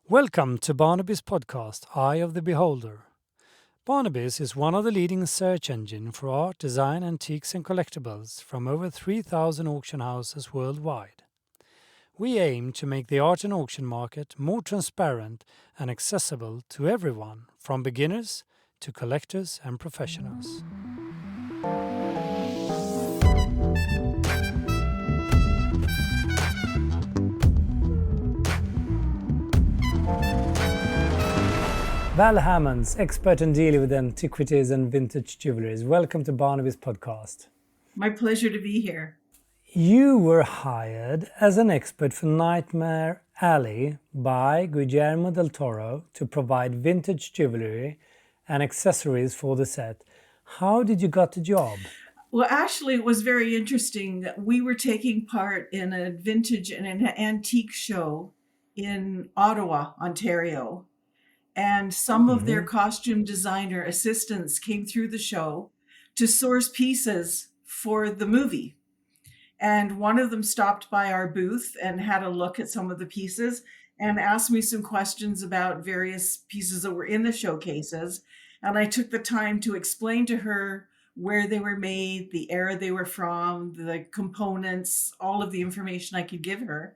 Welcome to Barnaby's podcast, Eye of the Beholder. Barnaby's is one of the leading search engines for art, design, antiques and collectibles from over 3,000 auction houses worldwide. We aim to make the art and auction market more transparent and accessible to everyone, from beginners to collectors and professionals. Val Hammond, expert in dealing with antiquities and vintage jewellery. Welcome to Barnaby's podcast. My pleasure to be here. You were hired as an expert for Nightmare Alley by Guillermo del Toro to provide vintage jewellery and accessories for the set. How did you get the job? Well, actually, it was very interesting. We were taking part in a vintage and an antique show in Ottawa, Ontario. And some of their costume designer assistants came through the show to source pieces for the movie. And one of them stopped by our booth and had a look at some of the pieces and asked me some questions about various pieces that were in the showcases. And I took the time to explain to her where they were made, the era they were from, the components, all of the information I could give her.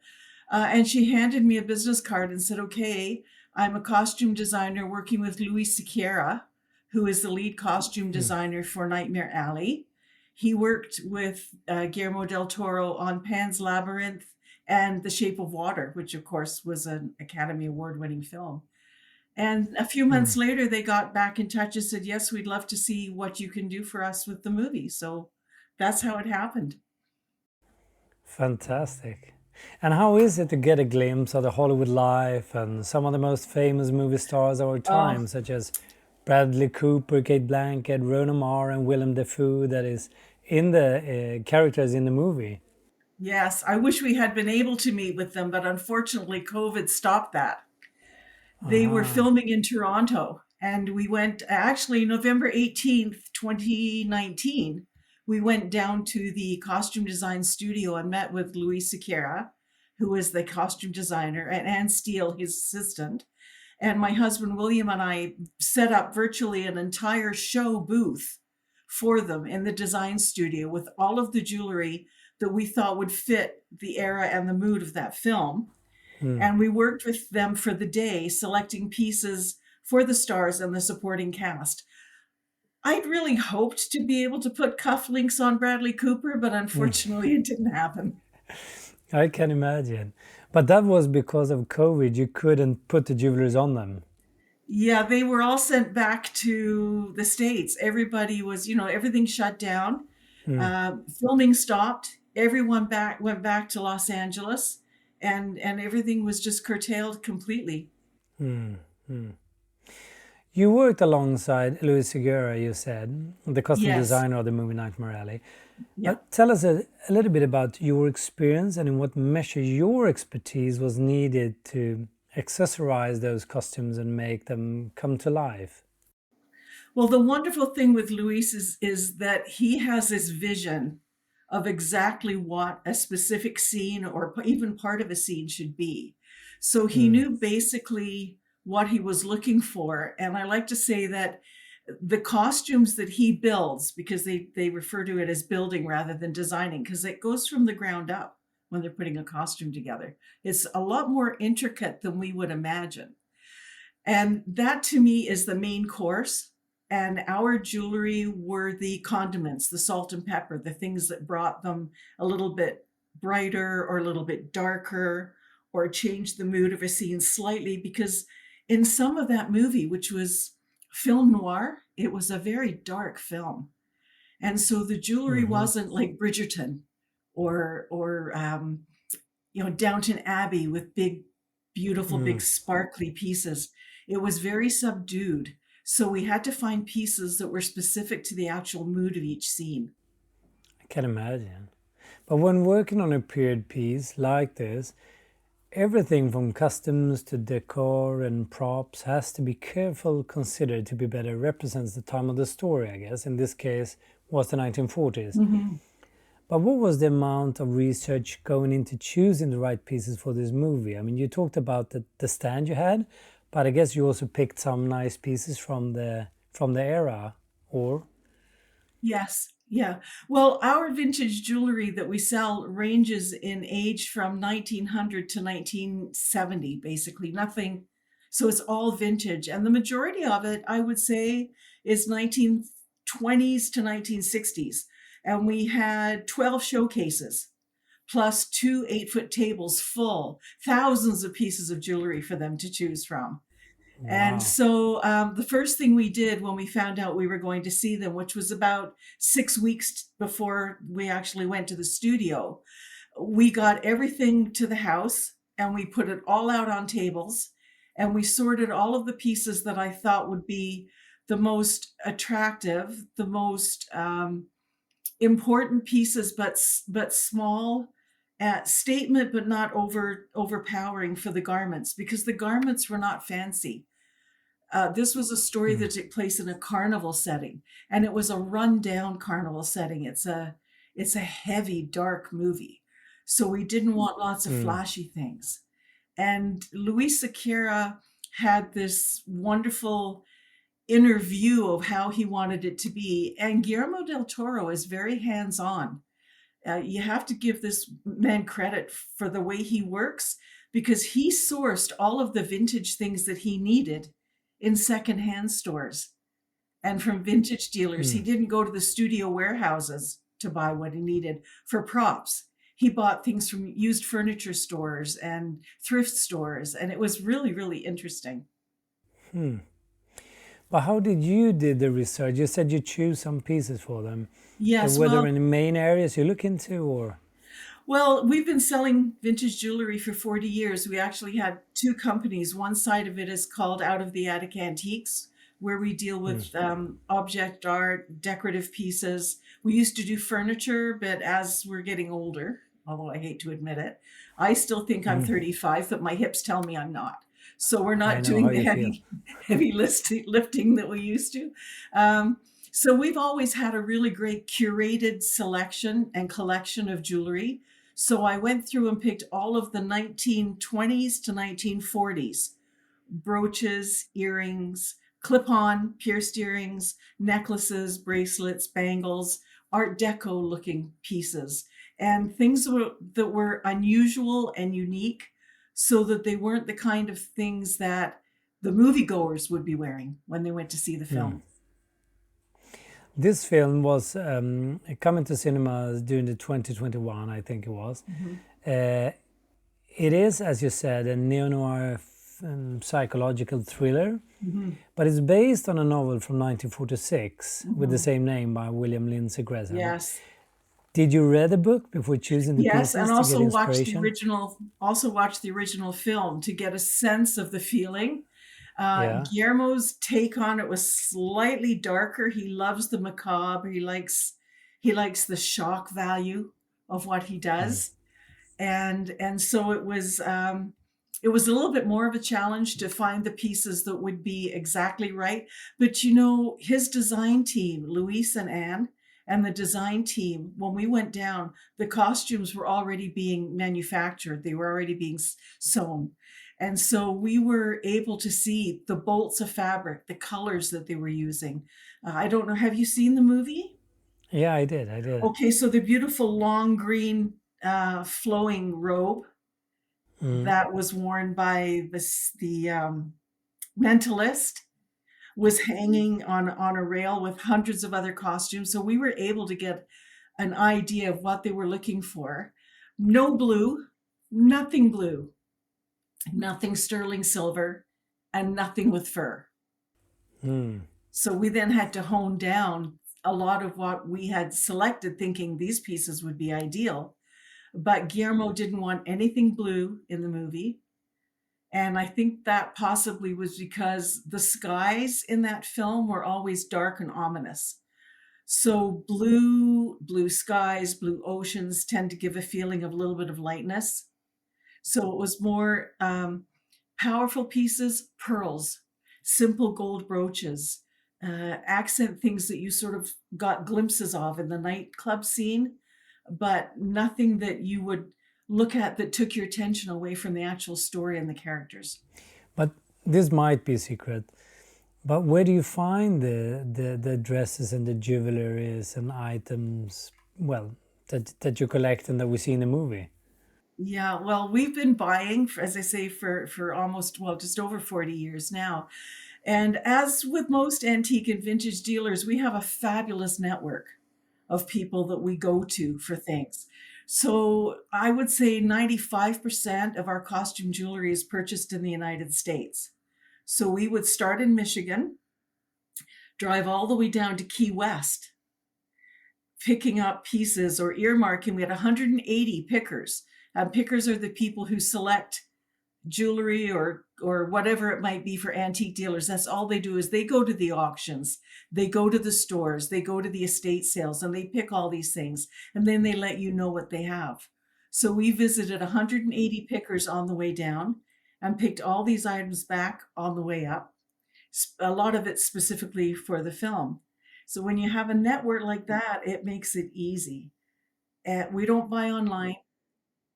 And she handed me a business card and said, okay, I'm a costume designer working with Luis Sequeira, who is the lead costume designer for Nightmare Alley. He worked with Guillermo del Toro on Pan's Labyrinth and The Shape of Water, which of course was an Academy Award-winning film. And a few months later, they got back in touch and said, yes, we'd love to see what you can do for us with the movie. So that's how it happened. Fantastic. And how is it to get a glimpse of the Hollywood life and some of the most famous movie stars of our time, such as Bradley Cooper, Kate Blanchett, Rooney Mara, and Willem Dafoe, that is in the characters in the movie? Yes, I wish we had been able to meet with them, but unfortunately, COVID stopped that. They were filming in Toronto, and we went actually November 18th, 2019. We went down to the costume design studio and met with Luis Sequeira, who is the costume designer, and Anne Steele, his assistant. And my husband, William, and I set up virtually an entire show booth for them in the design studio with all of the jewelry that we thought would fit the era and the mood of that film. And we worked with them for the day, selecting pieces for the stars and the supporting cast. I'd really hoped to be able to put cufflinks on Bradley Cooper, but unfortunately it didn't happen. I can imagine. But that was because of COVID. You couldn't put the jewelers on them. Yeah, they were all sent back to the States. Everybody was, everything shut down. Filming stopped. Everyone went back to Los Angeles, and everything was just curtailed completely. You worked alongside Luis Sequeira, you said, the costume Yes. designer of the movie Nightmare Alley. Yeah. Tell us a little bit about your experience and in what measure your expertise was needed to accessorize those costumes and make them come to life. Well, the wonderful thing with Luis is that he has this vision of exactly what a specific scene or even part of a scene should be. So he knew basically what he was looking for. And I like to say that the costumes that he builds, because they refer to it as building rather than designing, because it goes from the ground up when they're putting a costume together. It's a lot more intricate than we would imagine. And that to me is the main course. And our jewelry were the condiments, the salt and pepper, the things that brought them a little bit brighter or a little bit darker or changed the mood of a scene slightly, because in some of that movie, which was film noir, it was a very dark film. And so the jewelry wasn't like Bridgerton or Downton Abbey with big, beautiful, big sparkly pieces. It was very subdued. So we had to find pieces that were specific to the actual mood of each scene. I can imagine. But when working on a period piece like this, everything from customs to decor and props has to be carefully considered to be better represents the time of the story, I guess. In this case, was the 1940s. But what was the amount of research going into choosing the right pieces for this movie? I mean, you talked about the stand you had, but I guess you also picked some nice pieces from the era, or? Yes. Yeah. Well, our vintage jewelry that we sell ranges in age from 1900 to 1970, basically. Nothing. So it's all vintage. And the majority of it, I would say, is 1920s to 1960s. And we had 12 showcases plus two 8-foot tables full, thousands of pieces of jewelry for them to choose from. And Wow. so the first thing we did when we found out we were going to see them, which was about 6 weeks before we actually went to the studio, we got everything to the house and we put it all out on tables and we sorted all of the pieces that I thought would be the most attractive, the most important pieces, but small statement, but not overpowering for the garments, because the garments were not fancy. This was a story Mm. that took place in a carnival setting, and it was a rundown carnival setting. It's a heavy, dark movie, so we didn't want lots of Mm. flashy things. And Luis Sequeira had this wonderful inner view of how he wanted it to be, and Guillermo del Toro is very hands-on. You have to give this man credit for the way he works, because he sourced all of the vintage things that he needed in secondhand stores and from vintage dealers. He Mm. didn't go to the studio warehouses to buy what he needed for props. He bought things from used furniture stores and thrift stores, and it was really, really interesting. Hmm. But how did you did the research? You said you choose some pieces for them. Yes, Were there well, any main areas you look into, or? we've been selling vintage jewelry for 40 years. We actually had two companies. One side of it is called Out of the Attic Antiques, where we deal Mm. with object art, decorative pieces. We used to do furniture, but as we're getting older, although I hate to admit it, I still think I'm Mm. 35, but my hips tell me I'm not. So we're I not know how doing the you feel. heavy lifting that we used to. Um, so we've always had a really great curated selection and collection of jewelry. So I went through and picked all of the 1920s to 1940s brooches, earrings, clip on pierced earrings, necklaces, bracelets, bangles, Art Deco looking pieces, and things that were unusual and unique, so that they weren't the kind of things that the moviegoers would be wearing when they went to see the Mm. film. This film was coming to cinemas during the 2021, I think it was. Mhm. Uh, it is, as you said, a neo-noir psychological thriller, Mhm. but it's based on a novel from 1946 with the Mhm. same name by William Lindsay Gresham. Yes. Did you read the book before choosing the Yes, and pieces to get inspiration? also watch the original film to get a sense of the feeling. Yeah. Guillermo's take on it was slightly darker. He loves the macabre. He likes the shock value of what he Mm. does, and so it was a little bit more of a challenge to find the pieces that would be exactly right. But his design team, Luis and Anne, and the design team, when we went down, the costumes were already being manufactured. They were already being sewn. And so we were able to see the bolts of fabric, the colors that they were using. I don't know, have you seen the movie? Yeah, I did. I did. Okay, so the beautiful long green flowing robe Mm. that was worn by the mentalist was hanging on a rail with hundreds of other costumes. So we were able to get an idea of what they were looking for. No blue, nothing blue, nothing sterling silver, and nothing with fur. Mm. So we then had to hone down a lot of what we had selected, thinking these pieces would be ideal. But Guillermo didn't want anything blue in the movie. And I think that possibly was because the skies in that film were always dark and ominous. So blue skies, blue oceans tend to give a feeling of a little bit of lightness. So it was more powerful pieces, pearls, simple gold brooches, accent things that you sort of got glimpses of in the nightclub scene. but nothing that you would look at that took your attention away from the actual story and the characters. But this might be a secret. But where do you find the dresses and the jewelries and items, well, that you collect and that we see in the movie? Yeah, well, we've been buying, as I say, for almost, well, just over 40 years now. And as with most antique and vintage dealers, we have a fabulous network of people that we go to for things. So I would say 95% of our costume jewelry is purchased in the United States. So we would start in Michigan, drive all the way down to Key West, picking up pieces or earmarking. We had 180 pickers. Pickers are the people who select jewelry or whatever it might be for antique dealers. That's all they do, is they go to the auctions, they go to the stores, they go to the estate sales, and they pick all these things, and then they let you know what they have. So we visited 180 pickers on the way down and picked all these items back on the way up, a lot of it specifically for the film. So when you have a network like that, it makes it easy. We don't buy online.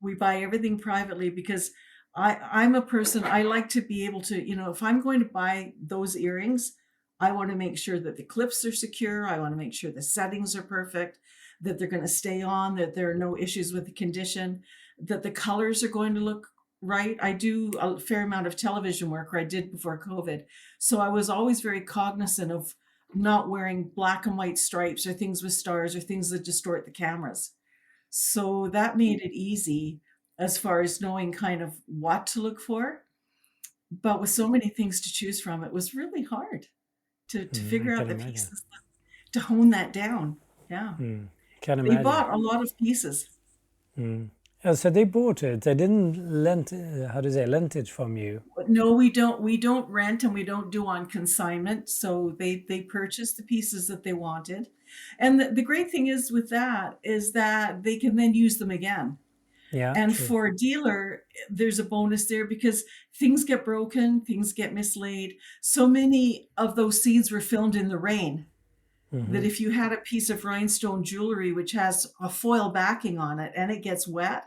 We buy everything privately because I'm a person, I like to be able to, if I'm going to buy those earrings, I want to make sure that the clips are secure. I want to make sure the settings are perfect, that they're going to stay on, that there are no issues with the condition, that the colors are going to look right. I do a fair amount of television work, or I did before COVID. So I was always very cognizant of not wearing black and white stripes or things with stars or things that distort the cameras. So that made it easy as far as knowing kind of what to look for. But with so many things to choose from, it was really hard to I figure out can the imagine. pieces, to hone that down. Yeah. Can They imagine. bought a lot of pieces. Oh, so they bought it. They didn't lent, how do you say, lent it from you. But no, we don't rent, and we don't do on consignment. So they purchased the pieces that they wanted. And the great thing is with that is that they can then use them again. Yeah, And true. for a dealer, there's a bonus there because things get broken, things get mislaid. So many of those scenes were filmed in the rain that if you had a piece of rhinestone jewelry which has a foil backing on it and it gets wet,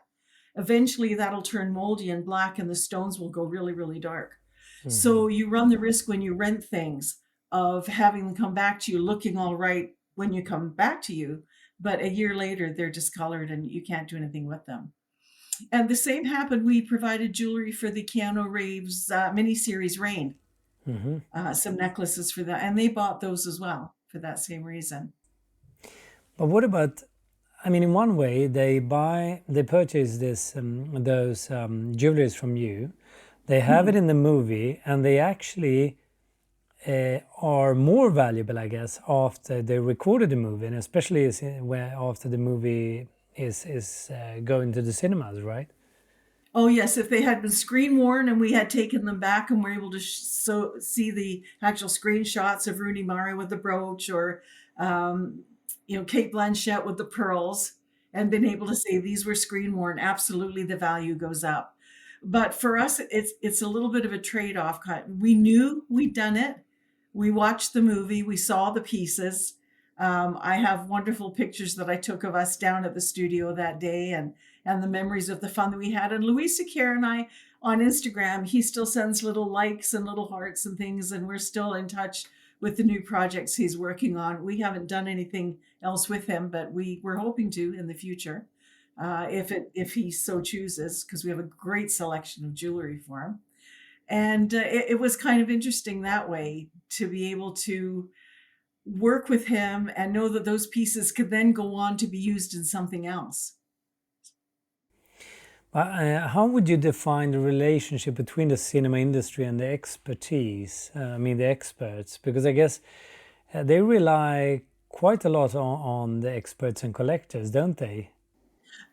eventually that'll turn moldy and black and the stones will go really, really dark. So you run the risk when you rent things of having them come back to you looking all right when you come back to you, but a year later they're discolored and you can't do anything with them. And the same happened. We provided jewelry for the Keanu Reeves miniseries Rain, some necklaces for that, and they bought those as well for that same reason. But what about, I mean, in one way, they purchase those jewelries from you. They have it Mhm. in the movie, and they actually are more valuable, I guess, after they recorded the movie, and especially where after the movie is going to the cinemas, right? Oh yes, if they had been screen worn and we had taken them back and were able to see the actual screenshots of Rooney Mara with the brooch, or um, Kate Blanchett with the pearls, and been able to say these were screen worn, absolutely the value goes up. But for us, it's a little bit of a trade off. We knew we'd done it. We watched the movie. We saw the pieces. I have wonderful pictures that I took of us down at the studio that day, and the memories of the fun that we had. And Louis Sequeira and I on Instagram, he still sends little likes and little hearts and things, and we're still in touch with the new projects he's working on. We haven't done anything else with him, but we're hoping to in the future, if he so chooses, because we have a great selection of jewelry for him. And it was kind of interesting that way to be able to work with him and know that those pieces could then go on to be used in something else. How would you define the relationship between the cinema industry and the expertise? I mean, the experts, because I guess they rely quite a lot on the experts and collectors, don't they?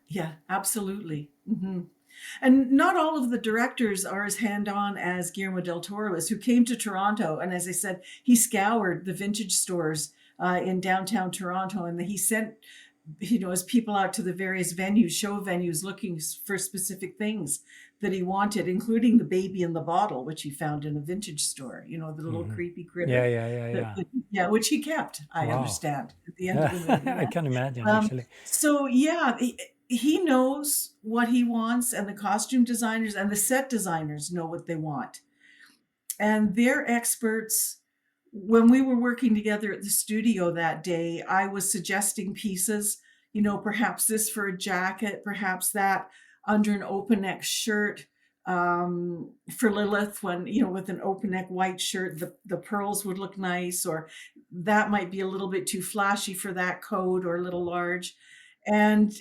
Yeah, absolutely. And not all of the directors are as hand-on as Guillermo del Toro is, who came to Toronto. And as I said, he scoured the vintage stores in downtown Toronto, and he sent his people out to the various venues, show venues, looking for specific things that he wanted, including the baby in the bottle, which he found in a vintage store, the little Hmm. creepy Yeah, critter. yeah, yeah, yeah. Yeah, which he kept, I Wow. understand, at the end of Yeah, the movie. I Yeah. can imagine Um, actually. so yeah, he knows what he wants, and the costume designers and the set designers know what they want. And they're experts. When we were working together at the studio that day, I was suggesting pieces, perhaps this for a jacket, perhaps that under an open neck shirt. For Lilith, when, with an open neck white shirt, the pearls would look nice, or that might be a little bit too flashy for that coat, or a little large. And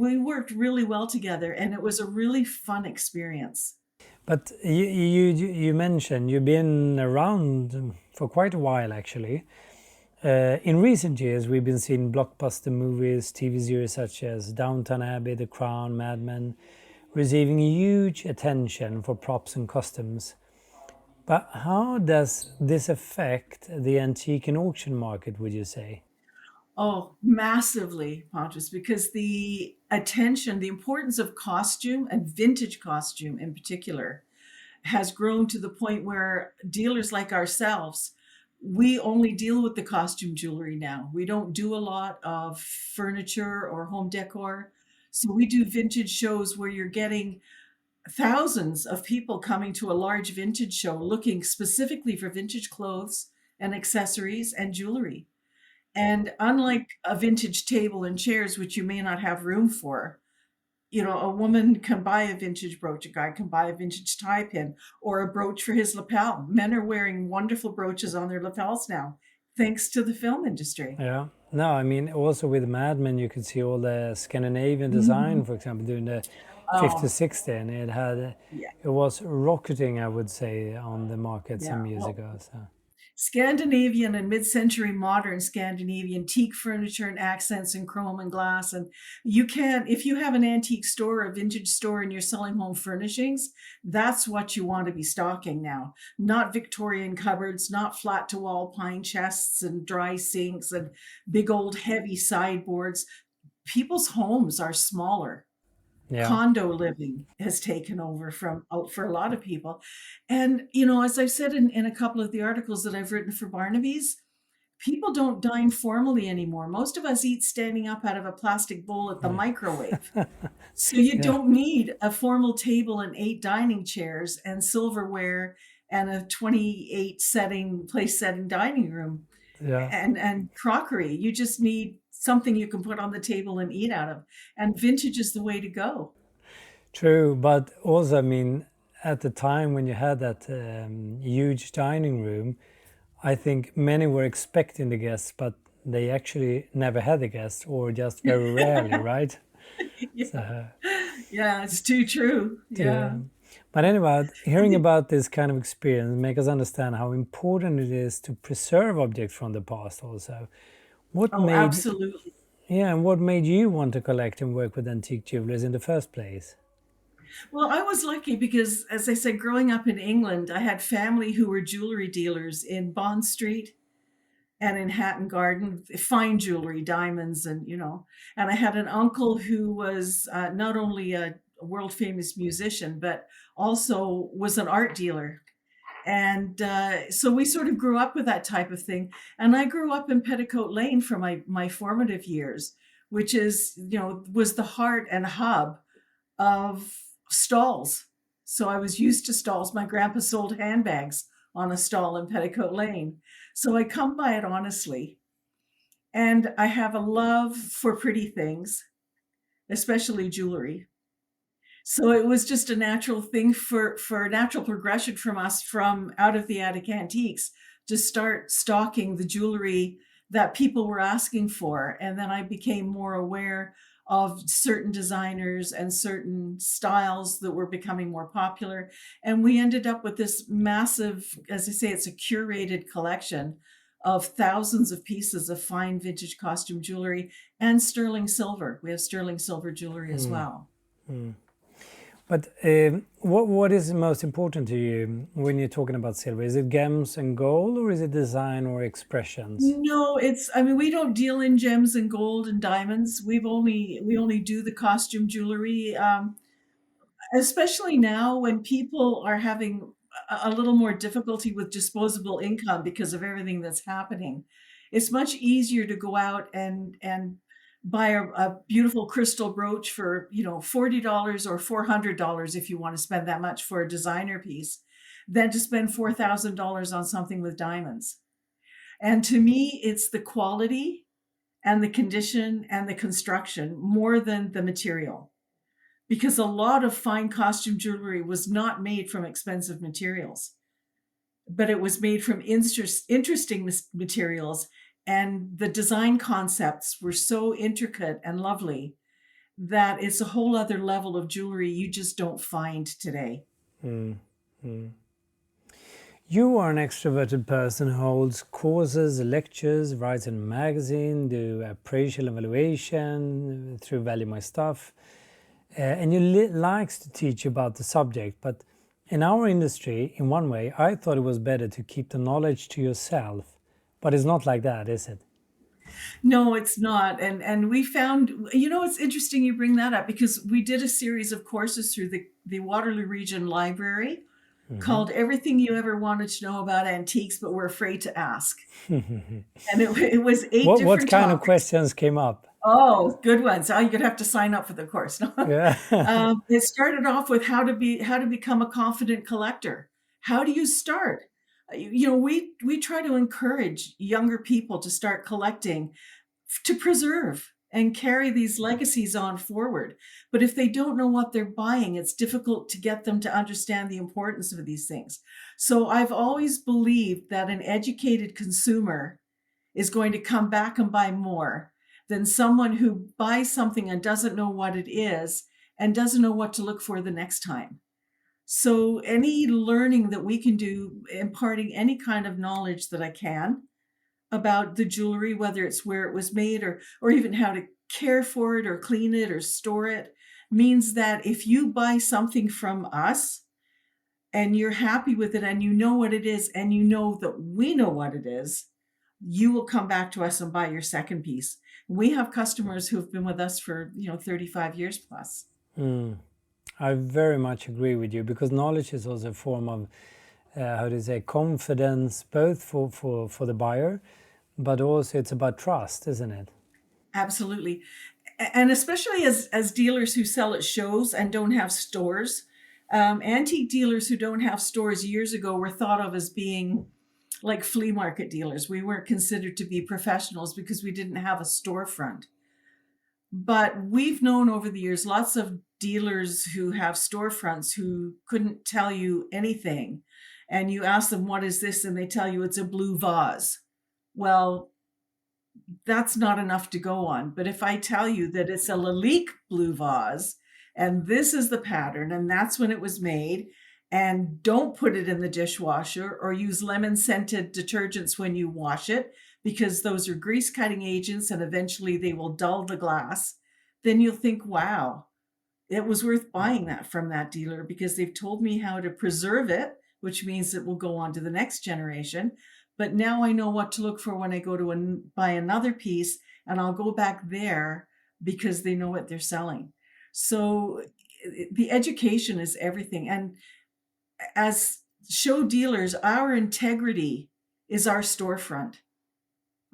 we worked really well together, and it was a really fun experience. But you mentioned you've been around for quite a while actually. In recent years, we've been seeing blockbuster movies, TV series such as Downton Abbey, The Crown, Mad Men, receiving huge attention for props and costumes. But how does this affect the antique and auction market, would you say? Oh, massively, Pontus, because the attention, the importance of costume and vintage costume in particular has grown to the point where dealers like ourselves, we only deal with the costume jewelry now. We don't do a lot of furniture or home decor. So we do vintage shows where you're getting thousands of people coming to a large vintage show looking specifically for vintage clothes and accessories and jewelry. And unlike a vintage table and chairs, which you may not have room for, a woman can buy a vintage brooch, a guy can buy a vintage tie pin or a brooch for his lapel. Men are wearing wonderful brooches on their lapels now, thanks to the film industry. Yeah. No, I mean, also with Mad Men, you could see all the Scandinavian Mhm. design, for example, during the 50, Oh, 60, and yeah, it was rocketing, I would say, on the market yeah. some years Well, ago. So, Scandinavian and mid-century modern Scandinavian teak furniture and accents and chrome and glass. And you can, if you have an antique store, a vintage store, and you're selling home furnishings, that's what you want to be stocking now. Not Victorian cupboards, not flat to wall pine chests and dry sinks and big old heavy sideboards. People's homes are smaller. yeah. Condo living has taken over from for a lot of people. And as I've said in a couple of the articles that I've written for Barnaby's, people don't dine formally anymore. Most of us eat standing up out of a plastic bowl at the microwave. So you Yeah. don't need a formal table and 8 dining chairs and silverware and a 28 setting place setting dining room Yeah. and crockery. You just need something you can put on the table and eat out of. And vintage is the way to go. True, but also, I mean, at the time when you had that huge dining room, I think many were expecting the guests, but they actually never had the guests, or just very rarely, right? Yeah. So, Yeah, it's too true. Yeah. to, but anyway, hearing about this kind of experience make us understand how important it is to preserve objects from the past. Also, what Oh, made absolutely. yeah, and what made you want to collect and work with antique jewelers in the first place? Well, I was lucky because, as I said, growing up in England, I had family who were jewelry dealers in Bond Street and in Hatton Garden, fine jewelry, diamonds, and I had an uncle who was not only a world famous musician, but also was an art dealer. And so we sort of grew up with that type of thing. And I grew up in Petticoat Lane for my formative years, which was the heart and hub of stalls. So I was used to stalls. My grandpa sold handbags on a stall in Petticoat Lane. So I come by it honestly. And I have a love for pretty things, especially jewelry. So it was just a natural thing for a natural progression from us from out of the attic antiques to start stocking the jewelry that people were asking for. And then I became more aware of certain designers and certain styles that were becoming more popular. And we ended up with this massive, as I say, it's a curated collection of thousands of pieces of fine vintage costume jewelry and sterling silver. We have sterling silver jewelry as Hmm. well. Hmm. But what is most important to you when you're talking about silver? Is it gems and gold, or is it design or expressions? No, I mean, we don't deal in gems and gold and diamonds. We only do the costume jewelry. Especially now when people are having a little more difficulty with disposable income because of everything that's happening. It's much easier to go out and buy a beautiful crystal brooch for, $40 or $400 if you want to spend that much for a designer piece, than to spend $4,000 on something with diamonds. And to me, it's the quality and the condition and the construction more than the material, because a lot of fine costume jewelry was not made from expensive materials, but it was made from interesting materials. And the design concepts were so intricate and lovely that it's a whole other level of jewelry you just don't find today. Mm, mm. You are an extroverted person who holds courses, lectures, writes in a magazine, do appraisal evaluation through Value My Stuff. And you likes to teach about the subject, but in our industry, in one way, I thought it was better to keep the knowledge to yourself. But it's not like that, is it? No, it's not. And we found, it's interesting you bring that up, because we did a series of courses through the Waterloo Region Library called Everything You Ever Wanted to Know About Antiques But Were Afraid to Ask. And it was eight different What kind of topics. questions came up? Oh, good ones. Oh, you'd have to sign up for the course. Yeah. It started off with how to become a confident collector. How do you start? We try to encourage younger people to start collecting, to preserve and carry these legacies on forward. But if they don't know what they're buying, it's difficult to get them to understand the importance of these things. So I've always believed that an educated consumer is going to come back and buy more than someone who buys something and doesn't know what it is and doesn't know what to look for the next time. So any learning that we can do, imparting any kind of knowledge that I can about the jewelry, whether it's where it was made or even how to care for it or clean it or store it, means that if you buy something from us and you're happy with it and you know what it is and you know that we know what it is, you will come back to us and buy your second piece. We have customers who have been with us for 35 years plus. I very much agree with you, because knowledge is also a form of confidence, both for the buyer, but also it's about trust, isn't it? Absolutely. And especially as dealers who sell at shows and don't have stores, antique dealers who don't have stores years ago were thought of as being like flea market dealers. We weren't considered to be professionals because we didn't have a storefront. But we've known over the years lots of dealers who have storefronts who couldn't tell you anything. And you ask them, what is this? And they tell you it's a blue vase. Well, that's not enough to go on. But if I tell you that it's a Lalique blue vase, and this is the pattern, and that's when it was made, and don't put it in the dishwasher or use lemon scented detergents when you wash it, because those are grease cutting agents and eventually they will dull the glass, then you'll think, wow, it was worth buying that from that dealer because they've told me how to preserve it, which means it will go on to the next generation. But now I know what to look for when I go to buy another piece, and I'll go back there because they know what they're selling. So the education is everything. And as show dealers, our integrity is our storefront.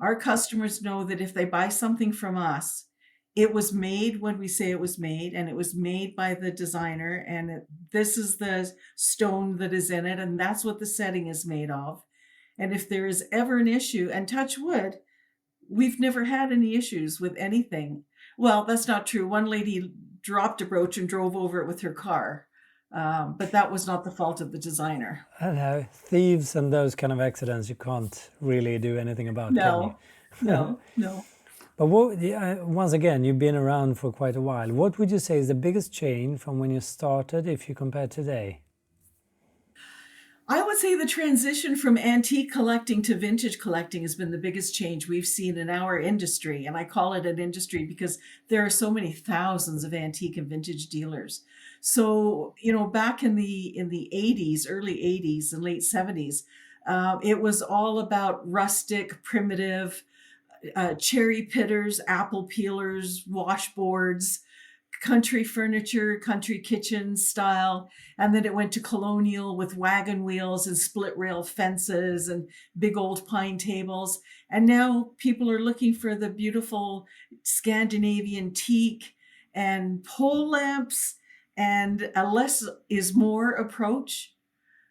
Our customers know that if they buy something from us, it was made when we say it was made, and it was made by the designer, and this is the stone that is in it, and that's what the setting is made of. And if there is ever an issue, and touch wood, we've never had any issues with anything. Well, that's not true. One lady dropped a brooch and drove over it with her car. But that was not the fault of the designer. I don't know, thieves and those kind of accidents you can't really do anything about, can you? No. But once again, you've been around for quite a while. What would you say is the biggest change from when you started if you compare today? I would say the transition from antique collecting to vintage collecting has been the biggest change we've seen in our industry. And I call it an industry because there are so many thousands of antique and vintage dealers. So, back in the 80s, early 80s and late 70s, it was all about rustic, primitive, cherry pitters, apple peelers, washboards, country furniture, country kitchen style. And then it went to colonial with wagon wheels and split rail fences and big old pine tables. And now people are looking for the beautiful Scandinavian teak and pole lamps and a less is more approach,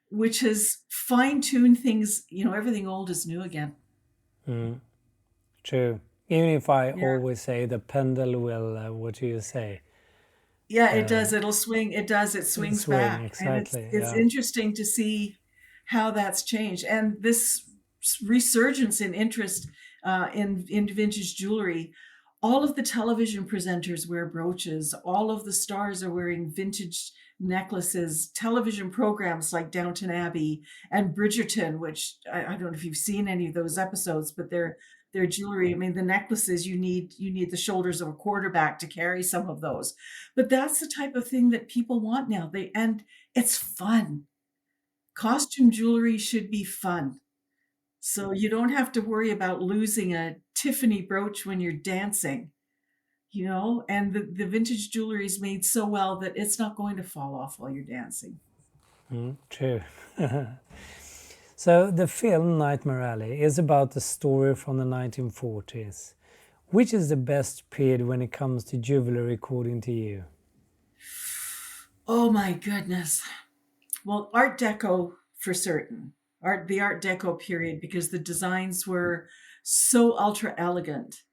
which has fine tuned things. Everything old is new again. True. Even if I Yeah. always say the pendulum will, what do you say? Yeah, it does. It'll swing. It does. It swings Swing, back, and it's exactly. it's Yeah. interesting to see how that's changed. And this resurgence in interest in vintage jewelry. All of the television presenters wear brooches. All of the stars are wearing vintage necklaces. Television programs like Downton Abbey and Bridgerton, which I don't know if you've seen any of those episodes, but their jewelry. I mean, the necklaces you need the shoulders of a quarterback to carry some of those. But that's the type of thing that people want now. And it's fun. Costume jewelry should be fun. So you don't have to worry about losing a Tiffany brooch when you're dancing, and the vintage jewelry is made so well that it's not going to fall off while you're dancing. True. So the film Nightmare Alley is about the story from the 1940s. Which is the best period when it comes to jewelry according to you? Oh my goodness. Well, Art Deco for certain. The Art Deco period, because the designs were so ultra elegant.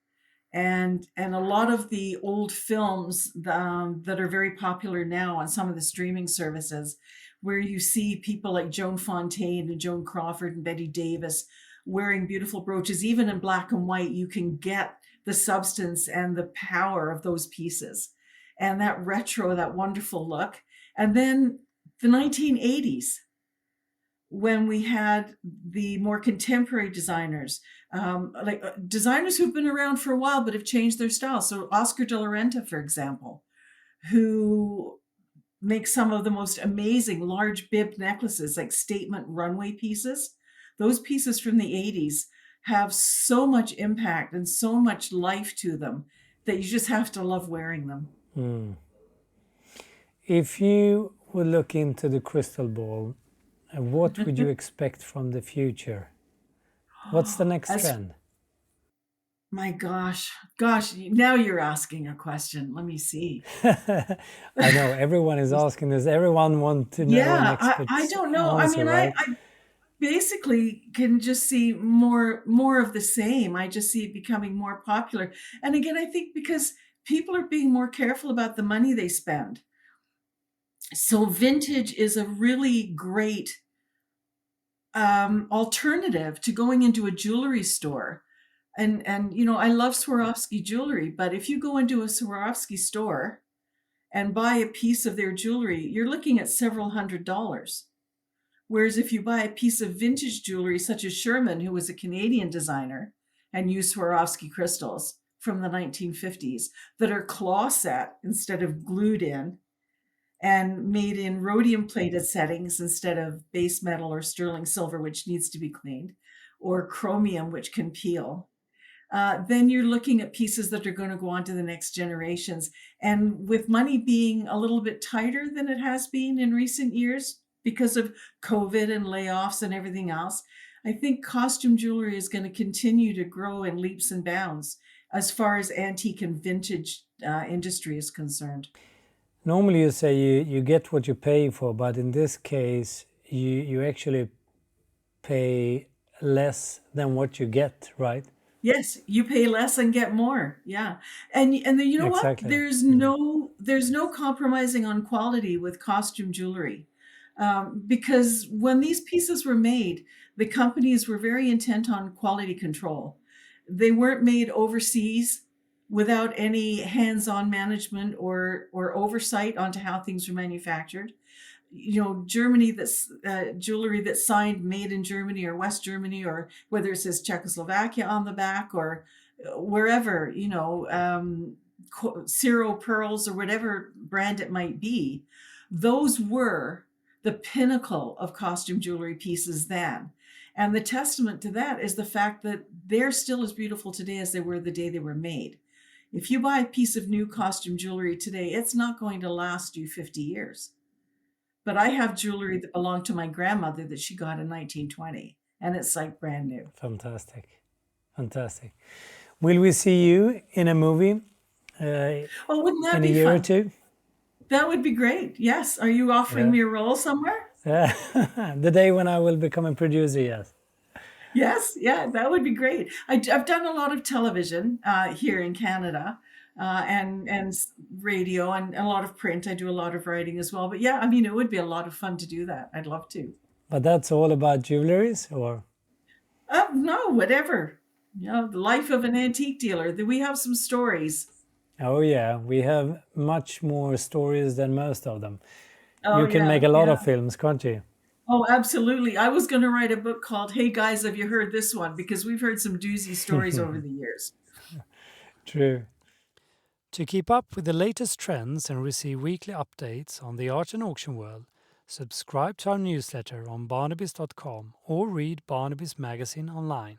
And a lot of the old films that are very popular now on some of the streaming services, where you see people like Joan Fontaine and Joan Crawford and Betty Davis wearing beautiful brooches, even in black and white, you can get the substance and the power of those pieces and that retro, that wonderful look. And then the 1980s, when we had the more contemporary designers, like designers who've been around for a while but have changed their style. So Oscar de la Renta, for example, who makes some of the most amazing large bib necklaces, like statement runway pieces. Those pieces from the 80s have so much impact and so much life to them that you just have to love wearing them. If you would look into the crystal ball, what would you expect from the future? What's the next As trend? my gosh, now you're asking a question. Let me see. I know everyone is asking this. Everyone wants to know an Yeah, I expert's don't know. I answer, mean, right? I basically can just see more of the same. I just see it becoming more popular. And again, I think because people are being more careful about the money they spend. So vintage is a really great alternative to going into a jewelry store. And I love Swarovski jewelry, but if you go into a Swarovski store and buy a piece of their jewelry, you're looking at several $100s. Whereas if you buy a piece of vintage jewelry, such as Sherman, who was a Canadian designer and used Swarovski crystals from the 1950s that are claw set instead of glued in and made in rhodium plated settings instead of base metal or sterling silver, which needs to be cleaned, or chromium, which can peel, then you're looking at pieces that are going to go on to the next generations. And with money being a little bit tighter than it has been in recent years because of COVID and layoffs and everything else, I think costume jewelry is going to continue to grow in leaps and bounds as far as antique and vintage industry is concerned. Normally you say you get what you pay for, but in this case you actually pay less than what you get, right? Yes, you pay less and get more. Yeah. And then, you know what? Exactly. There's no compromising on quality with costume jewelry. Because when these pieces were made, the companies were very intent on quality control. They weren't made overseas without any hands-on management or oversight onto how things were manufactured. Germany, that's jewelry that's signed made in Germany or West Germany, or whether it says Czechoslovakia on the back or wherever, Ciro pearls or whatever brand it might be, those were the pinnacle of costume jewelry pieces then. And the testament to that is the fact that they're still as beautiful today as they were the day they were made. If you buy a piece of new costume jewelry today, it's not going to last you 50 years. But I have jewelry that belonged to my grandmother that she got in 1920, and it's like brand new. Fantastic. Fantastic. Will we see you in a movie Wouldn't that in a be year fun? or two? That would be great. Yes. Are you offering me a role somewhere? The day when I will become a producer, yes. Yes. Yeah, that would be great. I've done a lot of television here in Canada and radio and a lot of print. I do a lot of writing as well. But yeah, I mean, it would be a lot of fun to do that. I'd love to. But that's all about jewelries, or? No, whatever. The life of an antique dealer. We have some stories. Oh yeah, we have much more stories than most of them. Oh, You can yeah, make a lot yeah. of films, can't you? Oh, absolutely. I was going to write a book called Hey Guys, Have You Heard This One? Because we've heard some doozy stories over the years. True. To keep up with the latest trends and receive weekly updates on the art and auction world, subscribe to our newsletter on barnabys.com or read Barnabys magazine online.